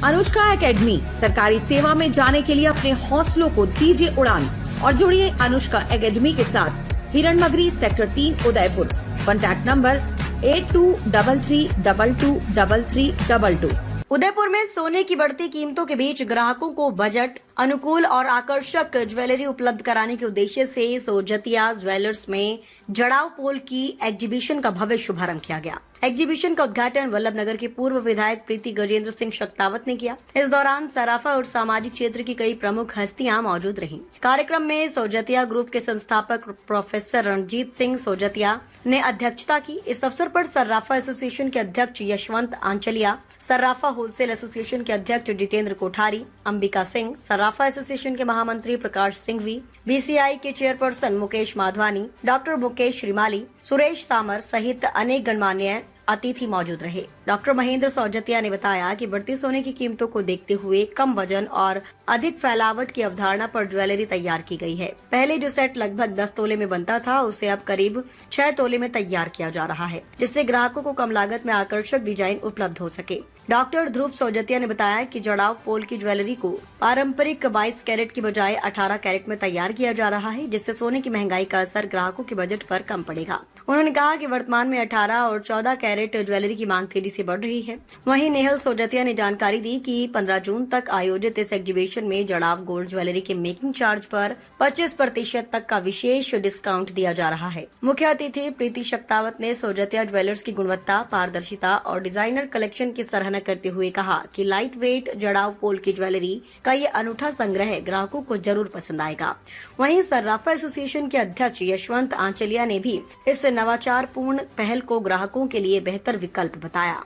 Anushka academy, सरकारी सेवा में जाने के लिए अपने हौसलों को दीजिए उड़ान और जुड़िए अनुष्का एकेडमी के साथ। Hiranmagri sector 3 Udaipur. Contact number 8233223322। Udaipur में सोने की बढ़ती कीमतों के बीच ग्राहकों को बजट अनुकूल और आकर्षक ज्वेलरी उपलब्ध कराने के उद्देश्य से सोजतिया ज्वेलर्स में जड़ाव पोल की एग्जीबिशन का भव्य शुभारंभ किया गया। एग्जीबिशन का उद्घाटन वल्लभ नगर के पूर्व विधायक प्रीति गजेंद्र सिंह शक्तावत ने किया। इस दौरान सराफा और सामाजिक क्षेत्र की कई प्रमुख हस्तियां मौजूद रहीं। कार्यक्रम में सोजतिया ग्रुप के संस्थापक प्रोफेसर रणजीत सिंह सोजतिया ने अध्यक्षता की। इस अवसर पर सर्राफा एसोसिएशन के अध्यक्ष यशवंत आंचलिया, सर्राफा होलसेल एसोसिएशन के अध्यक्ष जितेंद्र कोठारी, अंबिका सिंह, सर्राफा एसोसिएशन के महामंत्री प्रकाश सिंघवी, बीसीआई के चेयरपर्सन मुकेश माधवानी, डॉक्टर मुकेश श्रीमाली, सुरेश सामर सहित अनेक गणमान्य अतिथि मौजूद रहे। डॉक्टर महेंद्र सोजतिया ने बताया कि बढ़ती सोने की कीमतों को देखते हुए कम वजन और अधिक फैलावट की अवधारणा पर ज्वेलरी तैयार की गई है। पहले जो सेट लगभग 10 तोले में बनता था, उसे अब करीब 6 तोले में तैयार किया जा रहा है, जिससे ग्राहकों को कम लागत में आकर्षक डिजाइन उपलब्ध हो सके। डॉक्टर ध्रुव सोजतिया ने बताया कि जड़ाव पोल की ज्वेलरी को पारंपरिक 22 कैरेट की बजाय 18 कैरेट में तैयार किया जा रहा है, जिससे सोने की महंगाई का असर ग्राहकों के बजट पर कम पड़ेगा। उन्होंने कहा कि वर्तमान में 18 और 14 कैरेट ज्वेलरी की मांग तेजी से बढ़ रही है। वहीं नेहल सोजतिया ने जानकारी दी कि 15 जून तक आयोजित इस एग्जीबिशन में जड़ाव गोल्ड ज्वेलरी के मेकिंग चार्ज पर 25% तक का विशेष डिस्काउंट दिया जा रहा है। मुख्य अतिथि प्रीति शक्तावत ने सोजतिया ज्वेलर्स की गुणवत्ता, पारदर्शिता और डिजाइनर कलेक्शन की सराहना करते हुए कहा कि लाइट वेट जड़ाव पोल की ज्वेलरी का ये अनूठा संग्रह ग्राहकों को जरूर पसंद आएगा। वहीं सर्राफा एसोसिएशन के अध्यक्ष यशवंत आंचलिया ने भी इस नवाचारपूर्ण पहल को ग्राहकों के लिए बेहतर विकल्प बताया।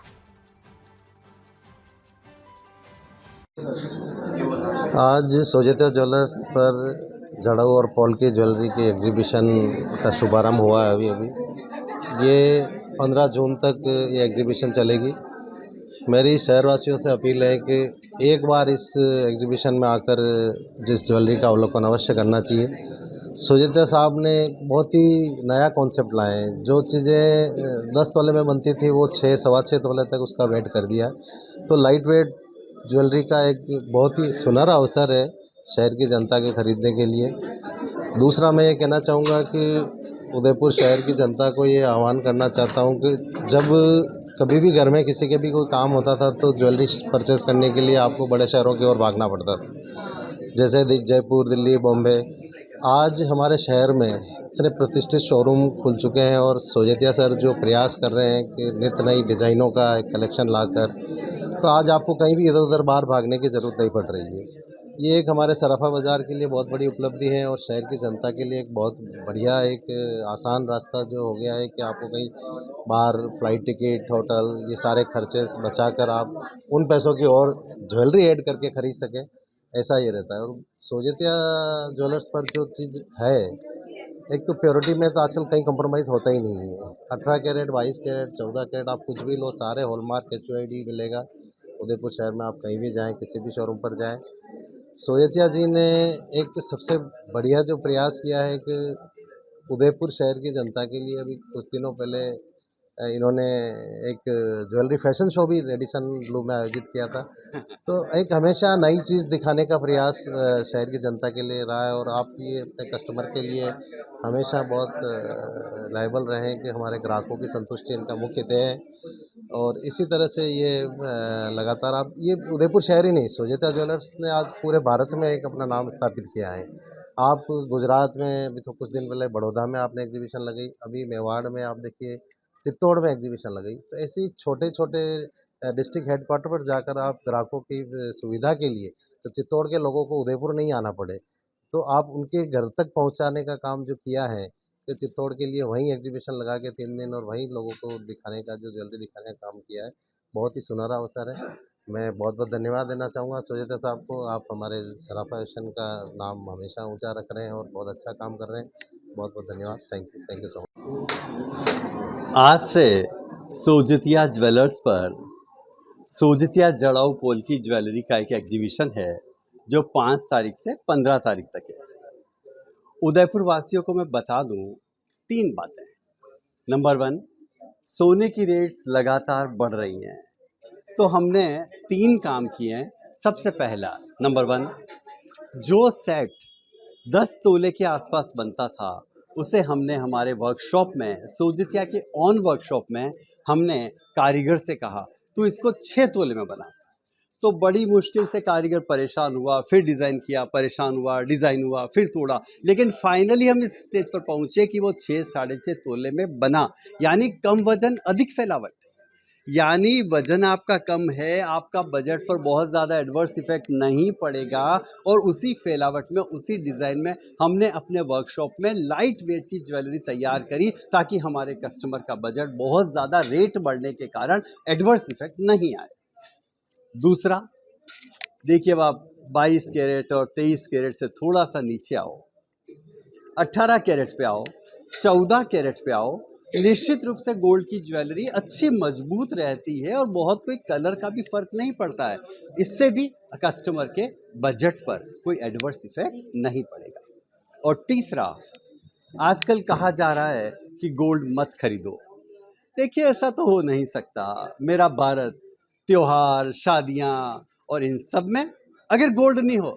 आज सोजतिया ज्वेलर्स पर जड़ाऊ और पॉल की ज्वेलरी की एग्जीबिशन का शुभारंभ हुआ है। अभी ये 15 जून तक ये एग्जीबिशन चलेगी। मेरी शहरवासियों से अपील है कि एक बार इस एग्जीबिशन में आकर जिस ज्वेलरी का अवलोकन अवश्य करना चाहिए। सोजतिया साहब ने बहुत ही नया कॉन्सेप्ट लाए हैं। जो चीज़ें 10 तोले में बनती थी वो 6 सवा 6 तोले तक उसका वेट कर दिया। तो लाइट वेट ज्वेलरी का एक बहुत ही सुनहरा अवसर है शहर की जनता के खरीदने के लिए। दूसरा मैं ये कहना चाहूँगा कि उदयपुर शहर की जनता को ये आह्वान करना चाहता हूँ कि जब कभी भी घर में किसी के भी कोई काम होता था तो ज्वेलरी परचेस करने के लिए आपको बड़े शहरों की ओर भागना पड़ता था, जैसे जयपुर, दिल्ली, बॉम्बे। आज हमारे शहर में इतने प्रतिष्ठित शोरूम खुल चुके हैं और सोजतिया सर जो प्रयास कर रहे हैं कि नित्य नई डिज़ाइनों का एक कलेक्शन लाकर, तो आज आपको कहीं भी इधर उधर बाहर भागने की ज़रूरत नहीं पड़ रही है। ये एक हमारे सराफा बाज़ार के लिए बहुत बड़ी उपलब्धि है और शहर की जनता के लिए एक बहुत बढ़िया एक आसान रास्ता जो हो गया है कि आपको कहीं बाहर फ्लाइट टिकट, होटल, ये सारे खर्चे बचाकर आप उन पैसों की और ज्वेलरी ऐड करके खरीद सकें, ऐसा ये रहता है। और सोजतिया ज्वेलर्स पर जो चीज़ है, एक तो प्योरिटी में तो आजकल कहीं कंप्रोमाइज़ होता ही नहीं है। 18 कैरेट, 22 कैरेट, 14 कैरेट, आप कुछ भी लो, सारे हॉलमार्क HUID मिलेगा। उदयपुर शहर में आप कहीं भी जाएं, किसी भी शोरूम पर जाएं। सोजतिया जी ने एक सबसे बढ़िया जो प्रयास किया है कि उदयपुर शहर की जनता के लिए अभी कुछ दिनों पहले इन्होंने एक ज्वेलरी फैशन शो भी रेडिसन ब्लू में आयोजित किया था। तो एक हमेशा नई चीज़ दिखाने का प्रयास शहर की जनता के लिए रहा है और आप ये अपने कस्टमर के लिए हमेशा बहुत लायबल रहें कि हमारे ग्राहकों की संतुष्टि इनका मुख्य ध्येय है। और इसी तरह से ये लगातार आप ये उदयपुर शहर ही नहीं, सोजतिया ज्वेलर्स ने आज पूरे भारत में एक अपना नाम स्थापित किया है। आप गुजरात में अभी तो कुछ दिन पहले बड़ौदा में आपने एग्जीबिशन लगाई, अभी मेवाड़ में आप देखिए, चित्तौड़ में एग्जीबिशन लगाई। तो ऐसी छोटे छोटे डिस्ट्रिक्ट हेडक्वार्टर पर जाकर आप ग्राहकों की सुविधा के लिए, तो चित्तौड़ के लोगों को उदयपुर नहीं आना पड़े, तो आप उनके घर तक पहुंचाने का काम जो किया है कि चित्तौड़ के लिए वहीं एग्जीबिशन लगा के 3 दिन और वहीं लोगों को दिखाने का, जो ज्वेलरी दिखाने का काम किया है, बहुत ही सुनहरा अवसर है। मैं बहुत बहुत धन्यवाद देना चाहूँगा सोजतिया साहब को। आप हमारे सराफा फैशन का नाम हमेशा ऊंचा रख रहे हैं और बहुत अच्छा काम कर रहे हैं। बहुत बहुत धन्यवाद। Thank you so much. आज से सोजतिया ज्वेलर्स पर सोजतिया जड़ाऊ पोल की ज्वेलरी का एक एग्जीबिशन है जो 5 तारीख से 15 तारीख तक है। उदयपुर वासियों को मैं बता दूं 3 बातें। नंबर 1, सोने की रेट्स लगातार बढ़ रही हैं। तो हमने 3 काम किए हैं। सबसे पहला, नंबर 1, जो सेट 10 तोले के आसपास बनता था उसे हमने हमारे वर्कशॉप में, सोजित्या के ऑन वर्कशॉप में हमने कारीगर से कहा तो इसको 6 तोले में बना। तो बड़ी मुश्किल से कारीगर परेशान हुआ, फिर डिज़ाइन किया, परेशान हुआ, डिज़ाइन हुआ, फिर तोड़ा, लेकिन फाइनली हम इस स्टेज पर पहुँचे कि वो 6 साढ़े 6 तोले में बना। यानी कम वजन अधिक फैलावट, यानी वजन आपका कम है, आपका बजट पर बहुत ज़्यादा एडवर्स इफेक्ट नहीं पड़ेगा, और उसी फैलावट में, उसी डिज़ाइन में हमने अपने वर्कशॉप में लाइट वेट की ज्वेलरी तैयार करी ताकि हमारे कस्टमर का बजट बहुत ज़्यादा रेट बढ़ने के कारण एडवर्स इफेक्ट नहीं आए। दूसरा, देखिए अब आप 22 कैरेट और 23 कैरेट से थोड़ा सा नीचे आओ, 18 कैरेट पे आओ, 14 कैरेट पे आओ, निश्चित रूप से गोल्ड की ज्वेलरी अच्छी मजबूत रहती है और बहुत कोई कलर का भी फर्क नहीं पड़ता है। इससे भी कस्टमर के बजट पर कोई एडवर्स इफेक्ट नहीं पड़ेगा। और तीसरा, आजकल कहा जा रहा है कि गोल्ड मत खरीदो। देखिए ऐसा तो हो नहीं सकता। मेरा भारत, त्योहार, शादियाँ और इन सब में अगर गोल्ड नहीं हो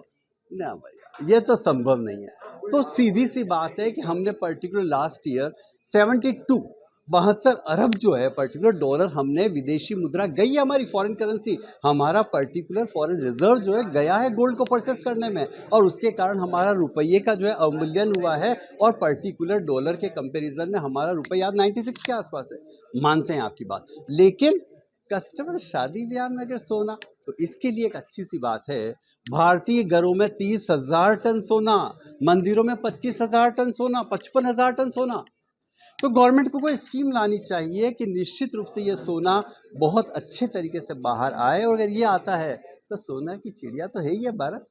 ना भैया, ये तो संभव नहीं है। तो सीधी सी बात है कि हमने पर्टिकुलर लास्ट ईयर 72 अरब जो है पर्टिकुलर डॉलर हमने विदेशी मुद्रा गई, हमारी फॉरेन करेंसी, हमारा पर्टिकुलर फॉरेन रिजर्व जो है गया है गोल्ड को परचेस करने में, और उसके कारण हमारा रुपये का जो है अवमूल्यन हुआ है, और पर्टिकुलर डॉलर के कंपैरिजन में हमारा रुपया 96 के आसपास है। मानते हैं आपकी बात, लेकिन कस्टमर शादी ब्याह में अगर सोना, तो इसके लिए एक अच्छी सी बात है, भारतीय घरों में 30,000 टन सोना, मंदिरों में 25,000 टन सोना, 55,000 टन सोना। तो गवर्नमेंट को कोई स्कीम लानी चाहिए कि निश्चित रूप से ये सोना बहुत अच्छे तरीके से बाहर आए, और अगर ये आता है तो सोना की चिड़िया तो है ही है भारत।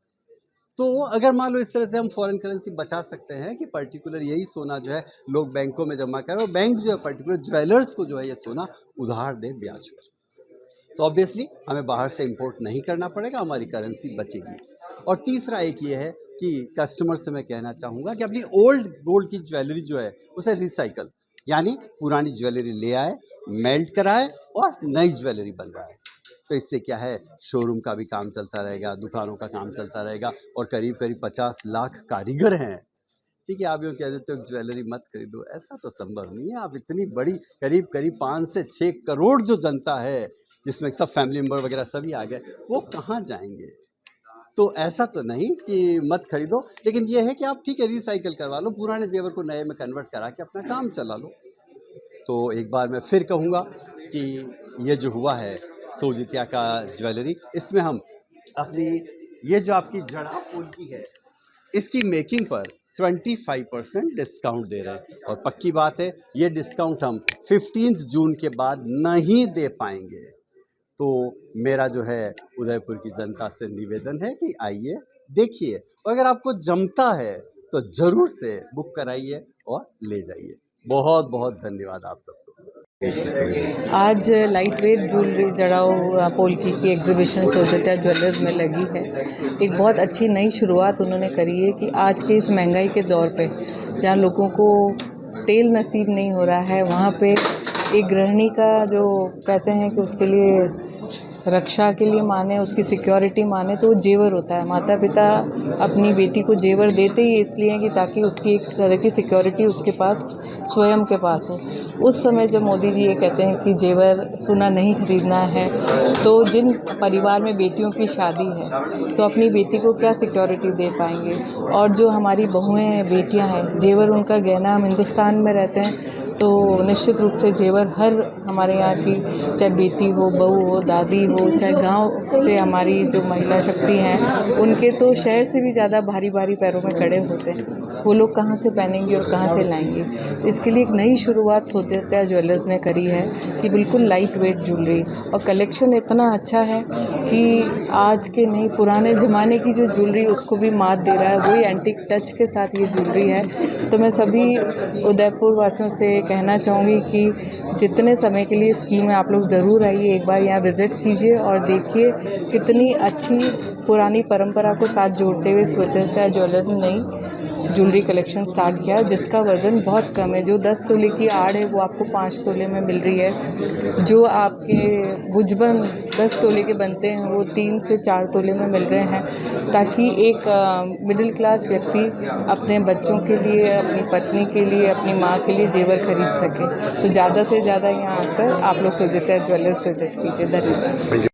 तो अगर मान लो इस तरह से हम फॉरेन करेंसी बचा सकते हैं कि पर्टिकुलर यही सोना जो है लोग बैंकों में जमा करें, और बैंक जो है पर्टिकुलर ज्वेलर्स को जो है ये सोना उधार दे ब्याज पर, तो ऑब्वियसली हमें बाहर से इंपोर्ट नहीं करना पड़ेगा, हमारी करेंसी बचेगी। और तीसरा एक ये है कि कस्टमर से मैं कहना चाहूँगा कि अपनी ओल्ड गोल्ड की ज्वेलरी जो है उसे रिसाइकल, यानी पुरानी ज्वेलरी ले आए, मेल्ट कराए और नई ज्वेलरी बनवाए। तो इससे क्या है, शोरूम का भी काम चलता रहेगा, दुकानों का काम चलता रहेगा, और करीब करीब 50 लाख कारीगर हैं। ठीक है, आप यूँ कह देते हो ज्वेलरी मत खरीदो, ऐसा तो संभव नहीं है। आप इतनी बड़ी करीब करीब 5 से 6 करोड़ जो जनता है, जिसमें सब फैमिली मेम्बर वगैरह सभी आ गए, वो कहाँ जाएंगे? तो ऐसा तो नहीं कि मत खरीदो, लेकिन ये है कि आप ठीक है रिसाइकिल करवा लो, पुराने जेवर को नए में कन्वर्ट करा के अपना काम चला लो। तो एक बार मैं फिर कहूँगा कि ये जो हुआ है सोजित्या का ज्वेलरी, इसमें हम अपनी ये जो आपकी जड़ा फूल की है, इसकी मेकिंग पर 25% डिस्काउंट दे रहे हैं, और पक्की बात है ये डिस्काउंट हम 15 जून के बाद नहीं दे पाएंगे। तो मेरा जो है उदयपुर की जनता से निवेदन है कि आइए देखिए, अगर आपको जमता है तो ज़रूर से बुक कराइए और ले जाइए। बहुत बहुत धन्यवाद आप सबको। आज लाइट वेट ज्वेलरी जड़ाऊ पोल्की की एग्जीबिशन सोजित्या ज्वेलर्स में लगी है। एक बहुत अच्छी नई शुरुआत उन्होंने करी है कि आज के इस महंगाई के दौर पे, जहाँ लोगों को तेल नसीब नहीं हो रहा है, वहाँ पे एक गृहिणी का जो कहते हैं कि उसके लिए रक्षा के लिए माने, उसकी सिक्योरिटी माने, तो वो जेवर होता है। माता पिता अपनी बेटी को जेवर देते ही इसलिए कि ताकि उसकी एक तरह की सिक्योरिटी उसके पास, स्वयं के पास हो। उस समय जब मोदी जी ये कहते हैं कि जेवर सोना नहीं खरीदना है, तो जिन परिवार में बेटियों की शादी है तो अपनी बेटी को क्या सिक्योरिटी दे पाएंगे? और जो हमारी बहुएँ बेटियाँ हैं, जेवर उनका गहना, हम हिंदुस्तान में रहते हैं तो निश्चित रूप से जेवर हर हमारे यहाँ की, चाहे बेटी हो, बहू हो, दादी हो, चाहे गांव से हमारी जो महिला शक्ति हैं, उनके तो शहर से भी ज़्यादा भारी भारी पैरों में खड़े होते हैं। वो लोग कहाँ से पहनेंगे और कहाँ से लाएंगे? इसके लिए एक नई शुरुआत सोजित्या ज्वेलर्स ने करी है कि बिल्कुल लाइट वेट ज्वेलरी, और कलेक्शन इतना अच्छा है कि आज के नहीं, पुराने ज़माने की जो ज्वेलरी उसको भी मात दे रहा है, वही एंटीक टच के साथ ये ज्वेलरी है। तो मैं सभी उदयपुर वासियों से कहना चाहूँगी कि जितने समय के लिए स्कीम है, आप लोग ज़रूर आइए, एक बार यहाँ विज़िट कीजिए और देखिए कितनी अच्छी पुरानी परंपरा को साथ जोड़ते हुए सोजित्या ज्वेलर्स ने नई ज्वेलरी कलेक्शन स्टार्ट किया जिसका वज़न बहुत कम है। जो 10 तोले की आड़ है वो आपको 5 तोले में मिल रही है। जो आपके भुजबन 10 तोले के बनते हैं वो 3 से 4 तोले में मिल रहे हैं, ताकि एक मिडिल क्लास व्यक्ति अपने बच्चों के लिए, अपनी पत्नी के लिए, अपनी माँ के लिए जेवर खरीद सके। तो ज़्यादा से ज़्यादा यहाँ आकर आप लोग सोजतिया ज्वेलर्स विजिट कीजिए। धन्यवाद।